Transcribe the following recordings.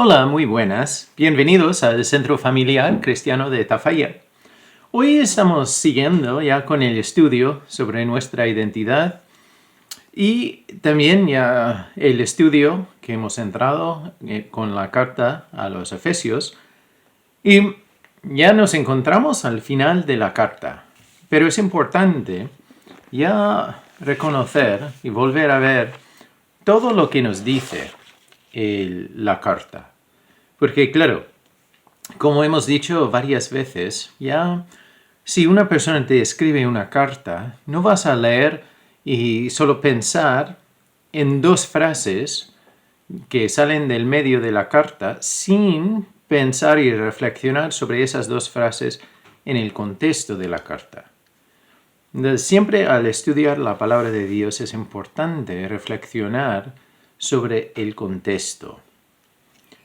Hola, muy buenas. Bienvenidos al Centro Familiar Cristiano de Tafalla. Hoy estamos siguiendo ya con el estudio sobre nuestra identidad y también ya el estudio que hemos entrado con la carta a los Efesios. Y ya nos encontramos al final de la carta, pero es importante ya reconocer y volver a ver todo lo que nos dice la carta. Porque claro, como hemos dicho varias veces, ya si una persona te escribe una carta, no vas a leer y solo pensar en dos frases que salen del medio de la carta sin pensar y reflexionar sobre esas dos frases en el contexto de la carta. Entonces, siempre al estudiar la palabra de Dios es importante reflexionar sobre el contexto.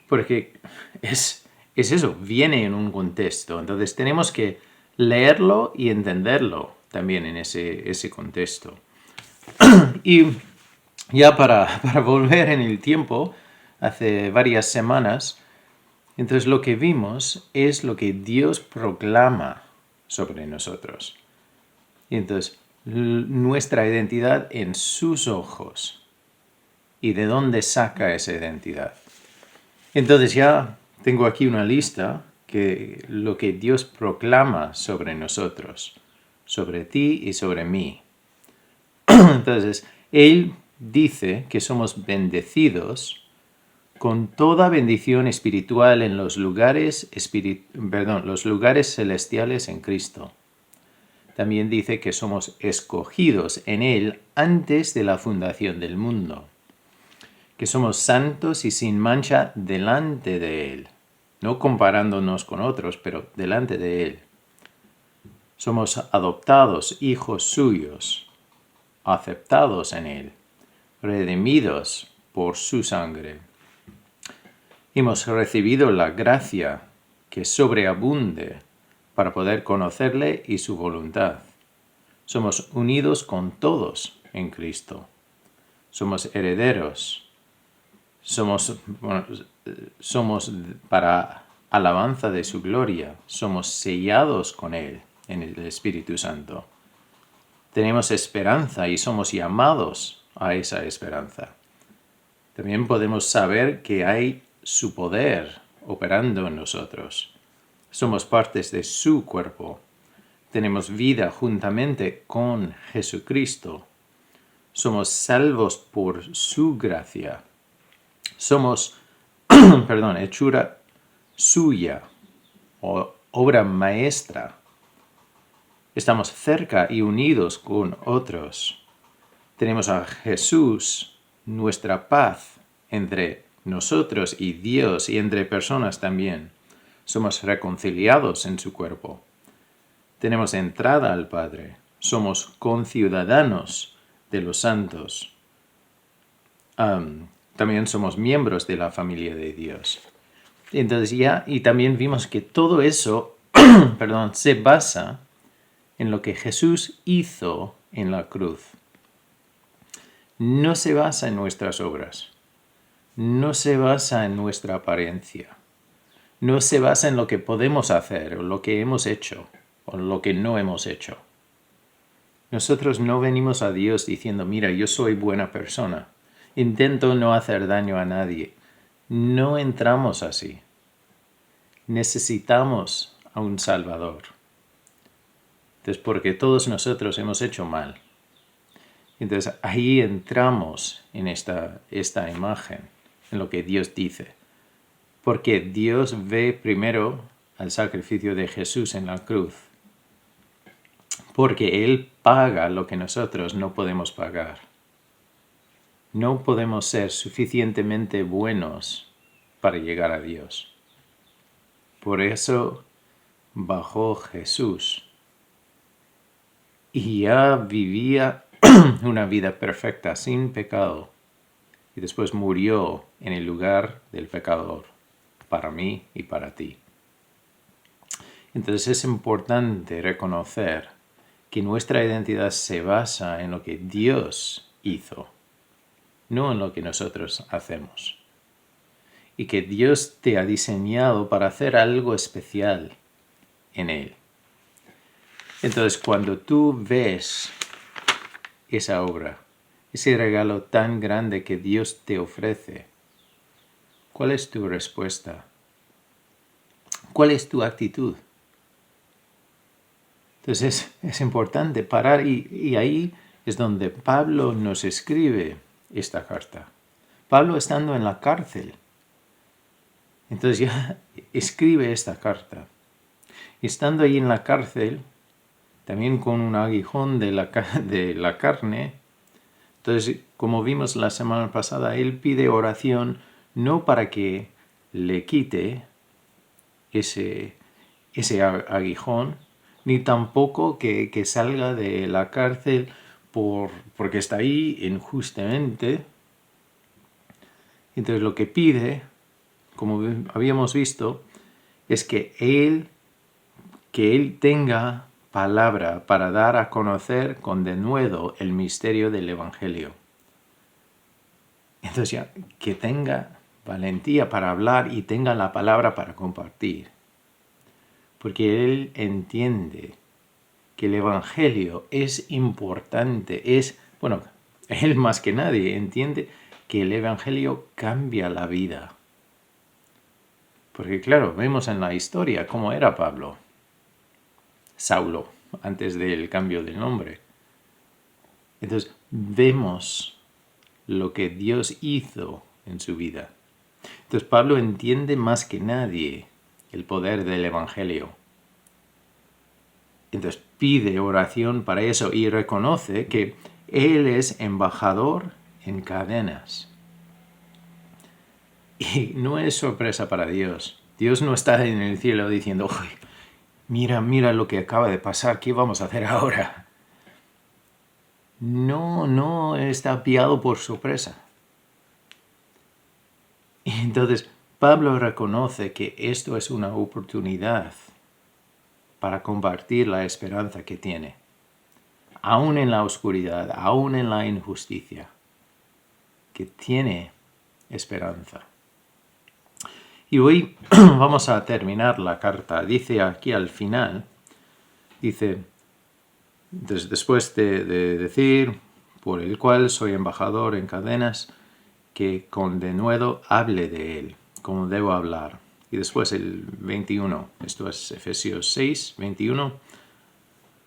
Porque es eso, viene en un contexto. Entonces tenemos que leerlo y entenderlo también en ese contexto. Y ya para volver en el tiempo, hace varias semanas, entonces lo que vimos es lo que Dios proclama sobre nosotros. Y entonces nuestra identidad en sus ojos. ¿Y de dónde saca esa identidad? Entonces ya tengo aquí una lista que lo que Dios proclama sobre nosotros, sobre ti y sobre mí. Entonces, Él dice que somos bendecidos con toda bendición espiritual en los lugares celestiales en Cristo. También dice que somos escogidos en Él antes de la fundación del mundo, que somos santos y sin mancha delante de Él, no comparándonos con otros, pero delante de Él. Somos adoptados hijos suyos, aceptados en Él, redimidos por su sangre. Hemos recibido la gracia que sobreabunde para poder conocerle y su voluntad. Somos unidos con todos en Cristo. Somos herederos. Somos para alabanza de su gloria. Somos sellados con Él en el Espíritu Santo. Tenemos esperanza y somos llamados a esa esperanza. También podemos saber que hay su poder operando en nosotros. Somos partes de su cuerpo. Tenemos vida juntamente con Jesucristo. Somos salvos por su gracia. Somos, hechura suya o obra maestra. Estamos cerca y unidos con otros. Tenemos a Jesús, nuestra paz entre nosotros y Dios y entre personas también. Somos reconciliados en su cuerpo. Tenemos entrada al Padre. Somos conciudadanos de los santos. También somos miembros de la familia de Dios. Entonces y también vimos que todo eso, se basa en lo que Jesús hizo en la cruz. No se basa en nuestras obras. No se basa en nuestra apariencia. No se basa en lo que podemos hacer o lo que hemos hecho o lo que no hemos hecho. Nosotros no venimos a Dios diciendo, mira, yo soy buena persona. Intento no hacer daño a nadie. No entramos así. Necesitamos a un Salvador. Entonces, porque todos nosotros hemos hecho mal. Entonces, ahí entramos en esta imagen, en lo que Dios dice. Porque Dios ve primero al sacrificio de Jesús en la cruz. Porque Él paga lo que nosotros no podemos pagar. No podemos ser suficientemente buenos para llegar a Dios. Por eso bajó Jesús y ya vivía una vida perfecta, sin pecado, y después murió en el lugar del pecador, para mí y para ti. Entonces es importante reconocer que nuestra identidad se basa en lo que Dios hizo, no en lo que nosotros hacemos. y que Dios te ha diseñado para hacer algo especial en Él. Entonces, cuando tú ves esa obra, ese regalo tan grande que Dios te ofrece, ¿cuál es tu respuesta? ¿Cuál es tu actitud? Entonces es importante parar y ahí es donde Pablo nos escribe esta carta. Pablo estando en la cárcel, entonces ya escribe esta carta. Y estando ahí en la cárcel, también con un aguijón de la carne, entonces como vimos la semana pasada, él pide oración no para que le quite ese aguijón, ni tampoco que salga de la cárcel porque está ahí injustamente. Entonces lo que pide, como habíamos visto, es que él tenga palabra para dar a conocer con denuedo el misterio del Evangelio. Entonces ya, que tenga valentía para hablar y tenga la palabra para compartir. Porque él entiende que el Evangelio es importante, él más que nadie entiende que el Evangelio cambia la vida. Porque claro, vemos en la historia cómo era Pablo, Saulo, antes del cambio de nombre. Entonces, vemos lo que Dios hizo en su vida. Entonces, Pablo entiende más que nadie el poder del Evangelio. Entonces pide oración para eso y reconoce que él es embajador en cadenas. Y no es sorpresa para Dios. Dios no está en el cielo diciendo, mira lo que acaba de pasar, ¿qué vamos a hacer ahora? No está pillado por sorpresa. Entonces Pablo reconoce que esto es una oportunidad para compartir la esperanza que tiene, aún en la oscuridad, aún en la injusticia, que tiene esperanza. Y hoy vamos a terminar la carta. Dice aquí al final, después de decir, por el cual soy embajador en cadenas, que con denuedo hable de él, como debo hablar. Y después el 21, esto es Efesios 6, 21,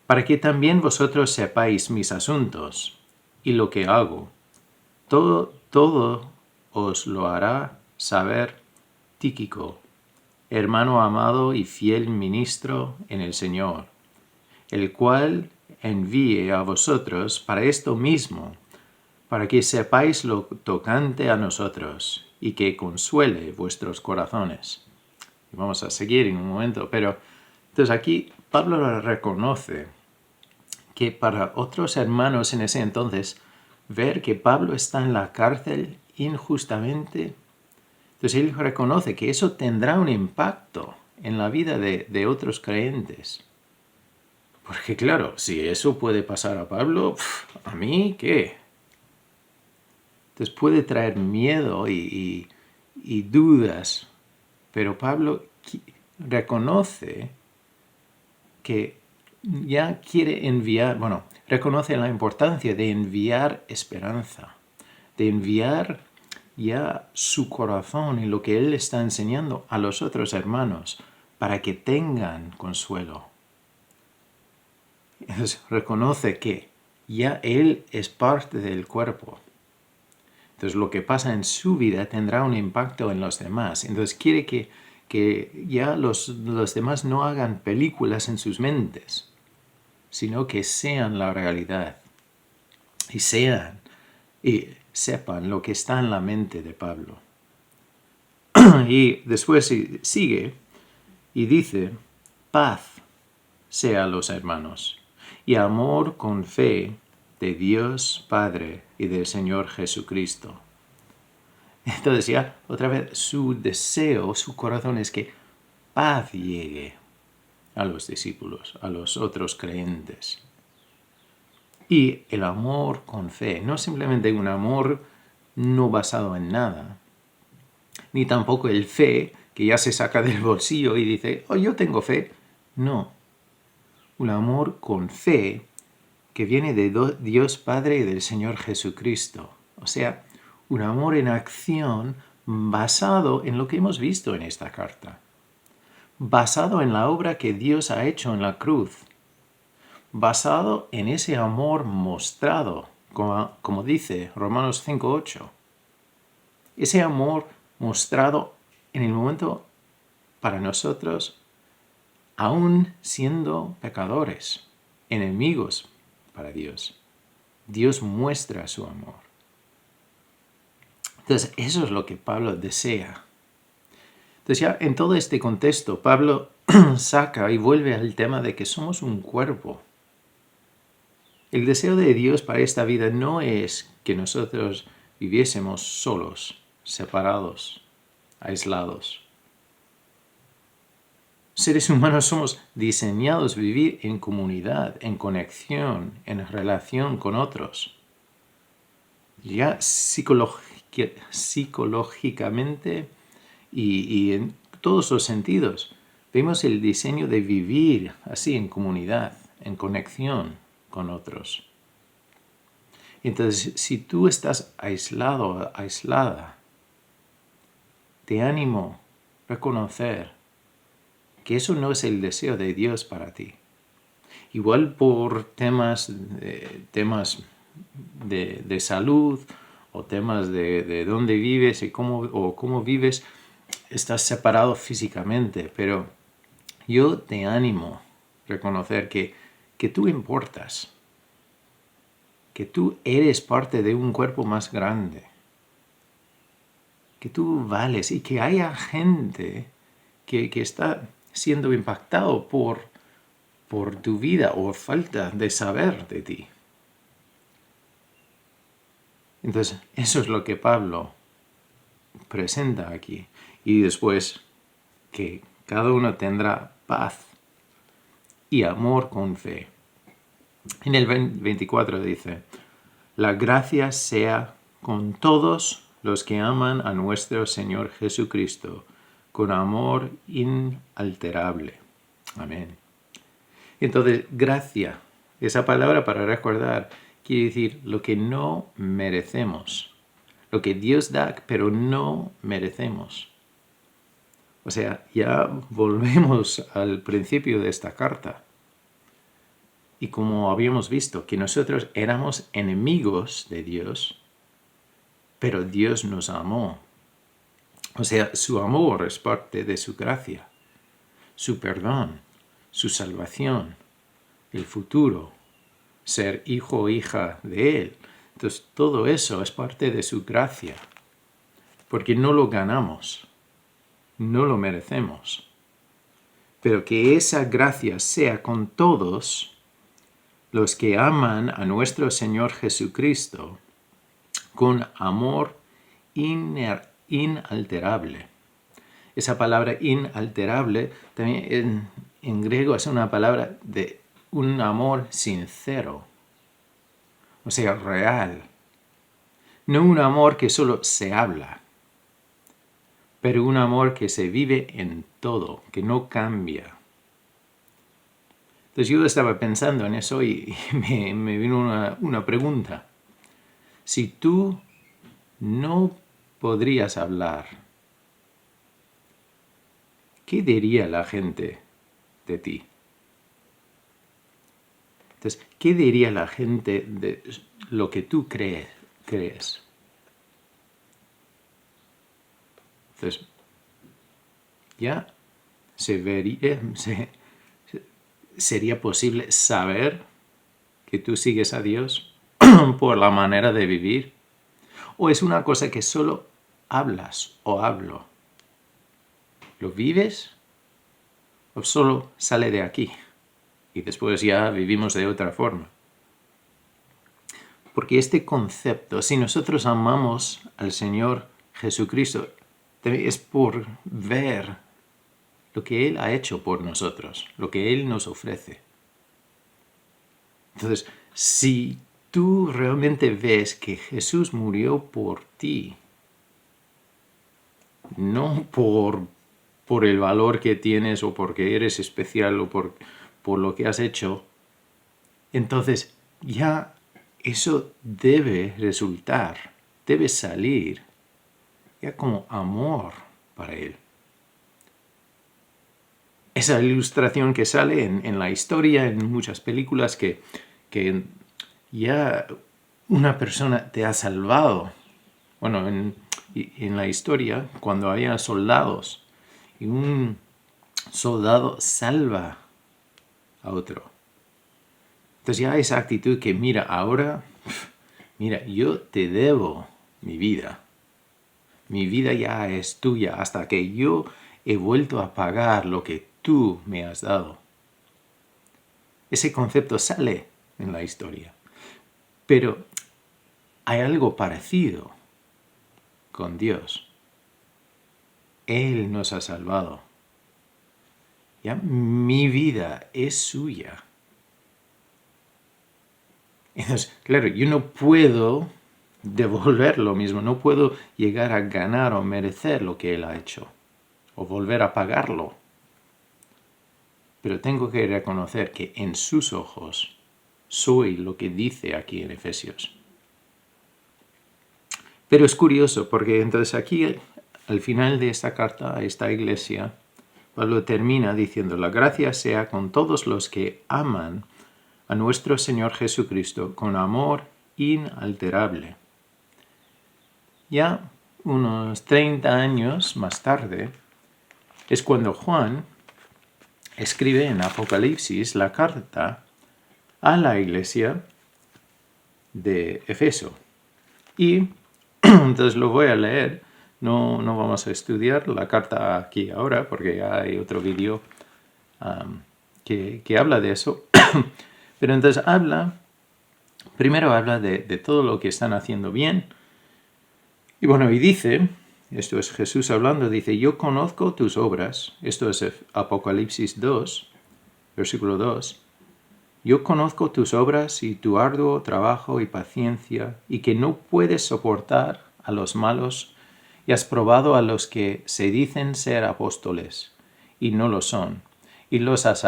para que también vosotros sepáis mis asuntos y lo que hago. Todo os lo hará saber Tíquico, hermano amado y fiel ministro en el Señor, el cual envíe a vosotros para esto mismo, para que sepáis lo tocante a nosotros y que consuele vuestros corazones. Y vamos a seguir en un momento, pero entonces aquí Pablo reconoce que para otros hermanos en ese entonces, ver que Pablo está en la cárcel injustamente, entonces él reconoce que eso tendrá un impacto en la vida de otros creyentes. Porque claro, si eso puede pasar a Pablo, ¿a mí qué? Entonces puede traer miedo y dudas, pero Pablo reconoce que ya quiere reconoce la importancia de enviar esperanza, de enviar ya su corazón y lo que él está enseñando a los otros hermanos para que tengan consuelo. Entonces reconoce que ya él es parte del cuerpo. Entonces lo que pasa en su vida tendrá un impacto en los demás. Entonces quiere que ya los demás no hagan películas en sus mentes, sino que sean la realidad y sepan lo que está en la mente de Pablo. Y después sigue y dice, paz sea a los hermanos y amor con fe de Dios Padre y del Señor Jesucristo. Entonces ya otra vez su deseo, su corazón es que paz llegue a los discípulos, a los otros creyentes. Y el amor con fe, no simplemente un amor no basado en nada, ni tampoco el fe que ya se saca del bolsillo y dice, oh, yo tengo fe. No, un amor con fe que viene de Dios Padre y del Señor Jesucristo. O sea, un amor en acción basado en lo que hemos visto en esta carta, basado en la obra que Dios ha hecho en la cruz, basado en ese amor mostrado, como dice Romanos 5:8. Ese amor mostrado en el momento para nosotros, aún siendo pecadores, enemigos para Dios. Dios muestra su amor. Entonces, eso es lo que Pablo desea. Entonces, ya en todo este contexto, Pablo saca y vuelve al tema de que somos un cuerpo. El deseo de Dios para esta vida no es que nosotros viviésemos solos, separados, aislados. Seres humanos somos diseñados a vivir en comunidad, en conexión, en relación con otros. Ya psicológicamente y en todos los sentidos vemos el diseño de vivir así en comunidad, en conexión con otros. Entonces, si tú estás aislado, aislada, te animo a reconocer que eso no es el deseo de Dios para ti. Igual por temas de salud o temas de dónde vives y cómo vives, estás separado físicamente, pero yo te animo a reconocer que tú importas, que tú eres parte de un cuerpo más grande, que tú vales y que haya gente que está siendo impactado por tu vida o falta de saber de ti. Entonces, eso es lo que Pablo presenta aquí. Y después, que cada uno tendrá paz y amor con fe. En el 24 dice, la gracia sea con todos los que aman a nuestro Señor Jesucristo, con amor inalterable. Amén. Entonces, gracia, esa palabra para recordar, quiere decir lo que no merecemos, lo que Dios da, pero no merecemos. O sea, ya volvemos al principio de esta carta. Y como habíamos visto, que nosotros éramos enemigos de Dios, pero Dios nos amó. O sea, su amor es parte de su gracia, su perdón, su salvación, el futuro, ser hijo o hija de Él. Entonces, todo eso es parte de su gracia, porque no lo ganamos, no lo merecemos. Pero que esa gracia sea con todos los que aman a nuestro Señor Jesucristo con amor inalterable. Esa palabra inalterable también en griego es una palabra de un amor sincero, o sea, real. No un amor que solo se habla, pero un amor que se vive en todo, que no cambia. Entonces yo estaba pensando en eso y me vino una pregunta. Si tú no podrías hablar, ¿qué diría la gente de ti? Entonces, ¿qué diría la gente de lo que tú crees? Entonces, ya sería posible saber que tú sigues a Dios por la manera de vivir. ¿O es una cosa que solo hablas o hablo? ¿Lo vives? ¿O solo sale de aquí? Y después ya vivimos de otra forma. Porque este concepto, si nosotros amamos al Señor Jesucristo, es por ver lo que Él ha hecho por nosotros, lo que Él nos ofrece. Entonces, si tú realmente ves que Jesús murió por ti, no por el valor que tienes o porque eres especial o por lo que has hecho, entonces ya eso debe resultar, debe salir ya como amor para Él. Esa ilustración que sale en la historia, en muchas películas, que ya una persona te ha salvado. Bueno, en la historia, cuando había soldados y un soldado salva a otro. Entonces ya esa actitud que, mira, ahora, mira, yo te debo mi vida. Mi vida ya es tuya hasta que yo he vuelto a pagar lo que tú me has dado. Ese concepto sale en la historia. Pero hay algo parecido con Dios. Él nos ha salvado. ¿Ya? Mi vida es suya. Entonces, claro, yo no puedo devolver lo mismo, no puedo llegar a ganar o merecer lo que Él ha hecho, o volver a pagarlo. Pero tengo que reconocer que en sus ojos soy lo que dice aquí en Efesios. Pero es curioso, porque entonces aquí, al final de esta carta a esta iglesia, Pablo termina diciendo: la gracia sea con todos los que aman a nuestro Señor Jesucristo con amor inalterable. Ya unos 30 años más tarde es cuando Juan escribe en Apocalipsis la carta a la iglesia de Efeso. Y entonces lo voy a leer, no vamos a estudiar la carta aquí ahora porque ya hay otro vídeo que habla de eso. Pero entonces primero habla de todo lo que están haciendo bien. Y bueno, y dice, esto es Jesús hablando, dice: yo conozco tus obras. Esto es Apocalipsis 2, versículo 2. Yo conozco tus obras y tu arduo trabajo y paciencia, y que no puedes soportar a los malos, y has probado a los que se dicen ser apóstoles, y no lo son, y los has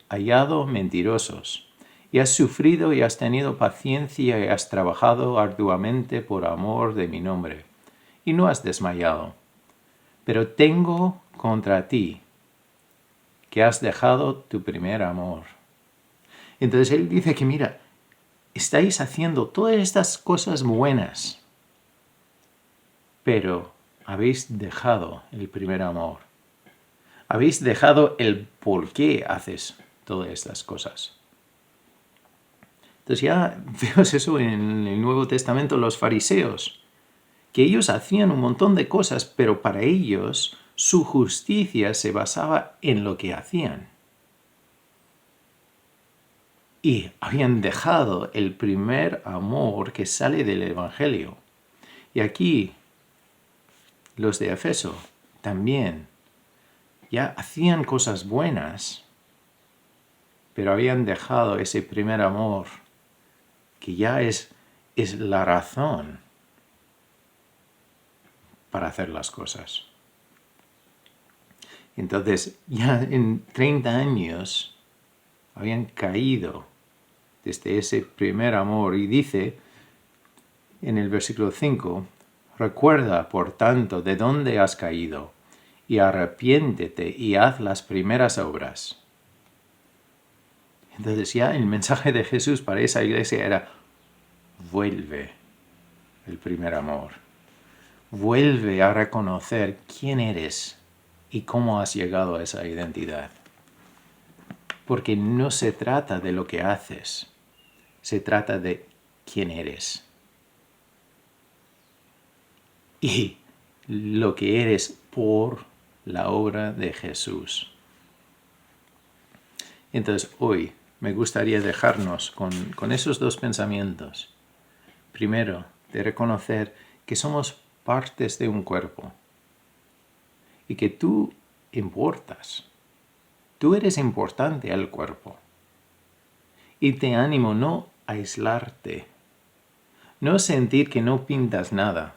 hallado mentirosos. Y has sufrido y has tenido paciencia y has trabajado arduamente por amor de mi nombre, y no has desmayado. Pero tengo contra ti que has dejado tu primer amor. Entonces él dice que, mira, estáis haciendo todas estas cosas buenas, pero habéis dejado el primer amor. Habéis dejado el por qué haces todas estas cosas. Entonces ya vemos eso en el Nuevo Testamento, los fariseos, que ellos hacían un montón de cosas, pero para ellos su justicia se basaba en lo que hacían. Y habían dejado el primer amor que sale del Evangelio. Y aquí los de Efeso también ya hacían cosas buenas, pero habían dejado ese primer amor que ya es la razón para hacer las cosas. Entonces, ya en 30 años habían caído desde ese primer amor. Y dice en el versículo 5, recuerda, por tanto, de dónde has caído, y arrepiéntete y haz las primeras obras. Entonces ya el mensaje de Jesús para esa iglesia era: vuelve el primer amor. Vuelve a reconocer quién eres y cómo has llegado a esa identidad. Porque no se trata de lo que haces, se trata de quién eres. Y lo que eres por la obra de Jesús. Entonces hoy me gustaría dejarnos con esos dos pensamientos. Primero, de reconocer que somos partes de un cuerpo y que tú importas. Tú eres importante al cuerpo. Y te animo no a aislarte, no sentir que no pintas nada,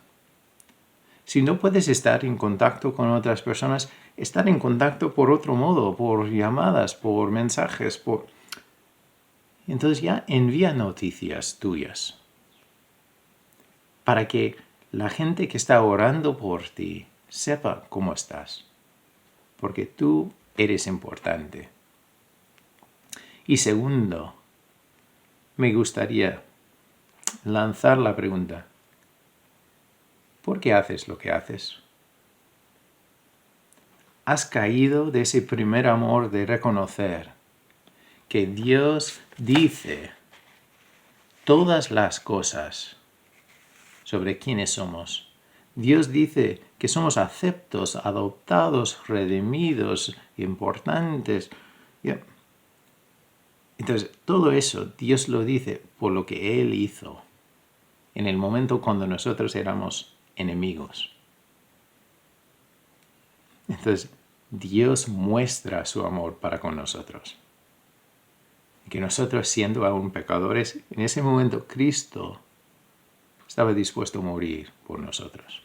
Si no puedes estar en contacto con otras personas, estar en contacto por otro modo, por llamadas, por mensajes, Entonces ya envía noticias tuyas para que la gente que está orando por ti sepa cómo estás, porque tú eres importante. Y segundo, me gustaría lanzar la pregunta: ¿por qué haces lo que haces? ¿Has caído de ese primer amor de reconocer que Dios dice todas las cosas sobre quiénes somos? Dios dice que somos aceptos, adoptados, redimidos, importantes. Entonces, todo eso Dios lo dice por lo que Él hizo en el momento cuando nosotros éramos enemigos. Entonces, Dios muestra su amor para con nosotros. Que nosotros, siendo aún pecadores, en ese momento Cristo estaba dispuesto a morir por nosotros.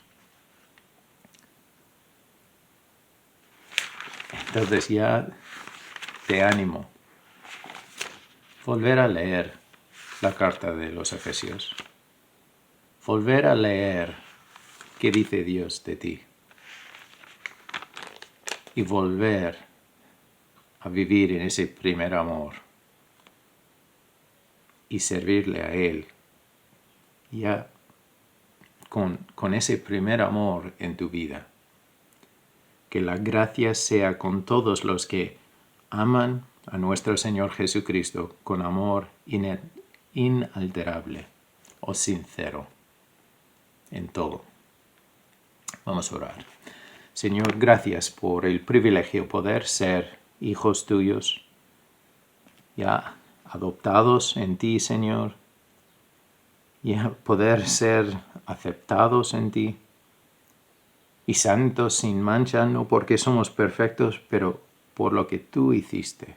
Entonces ya te animo. Volver a leer la carta de los Efesios. Volver a leer qué dice Dios de ti. Y volver a vivir en ese primer amor. Y servirle a Él. Ya con ese primer amor en tu vida. Que la gracia sea con todos los que aman a nuestro Señor Jesucristo con amor inalterable o sincero en todo. Vamos a orar. Señor, gracias por el privilegio de poder ser hijos tuyos, ya adoptados en ti, Señor, y poder ser aceptados en ti y santos sin mancha, no porque somos perfectos, pero por lo que tú hiciste.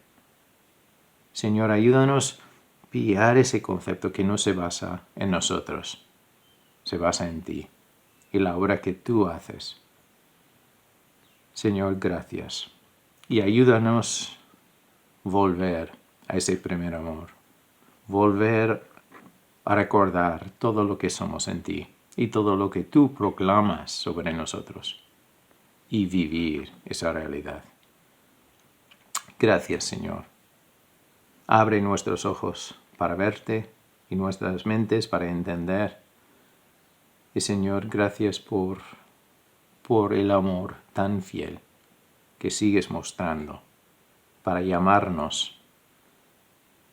Señor, ayúdanos a pillar ese concepto que no se basa en nosotros, se basa en ti y la obra que tú haces. Señor, gracias. Y ayúdanos a volver a ese primer amor, volver a recordar todo lo que somos en ti y todo lo que tú proclamas sobre nosotros y vivir esa realidad. Gracias, Señor. Abre nuestros ojos para verte y nuestras mentes para entender. Y, Señor, gracias por el amor tan fiel que sigues mostrando para llamarnos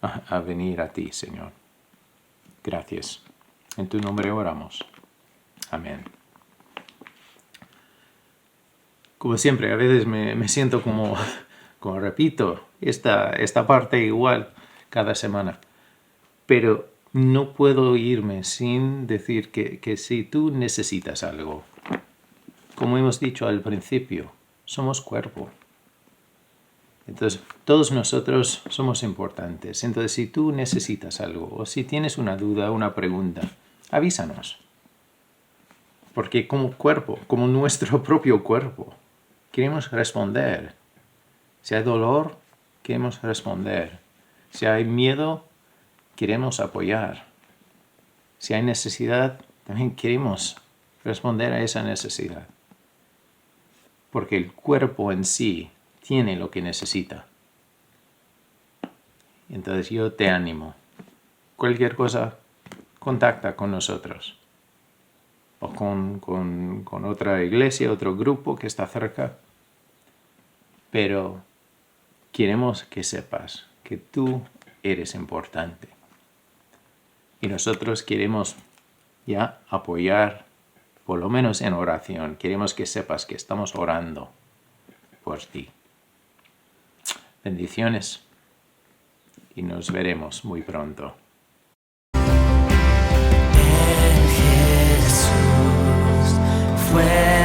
a venir a ti, Señor. Gracias. En tu nombre oramos. Amén. Como siempre, a veces me siento como repito, esta parte igual cada semana. Pero no puedo irme sin decir que si tú necesitas algo, como hemos dicho al principio, somos cuerpo. Entonces, todos nosotros somos importantes. Entonces, si tú necesitas algo o si tienes una duda, una pregunta, avísanos. Porque como cuerpo, como nuestro propio cuerpo, queremos responder. Si hay dolor, queremos responder. Si hay miedo, queremos apoyar. Si hay necesidad, también queremos responder a esa necesidad. Porque el cuerpo en sí tiene lo que necesita. Entonces yo te animo. Cualquier cosa, contacta con nosotros. O con otra iglesia, otro grupo que está cerca. Pero queremos que sepas que tú eres importante. Y nosotros queremos ya apoyar, por lo menos en oración. Queremos que sepas que estamos orando por ti. Bendiciones y nos veremos muy pronto. Jesús fue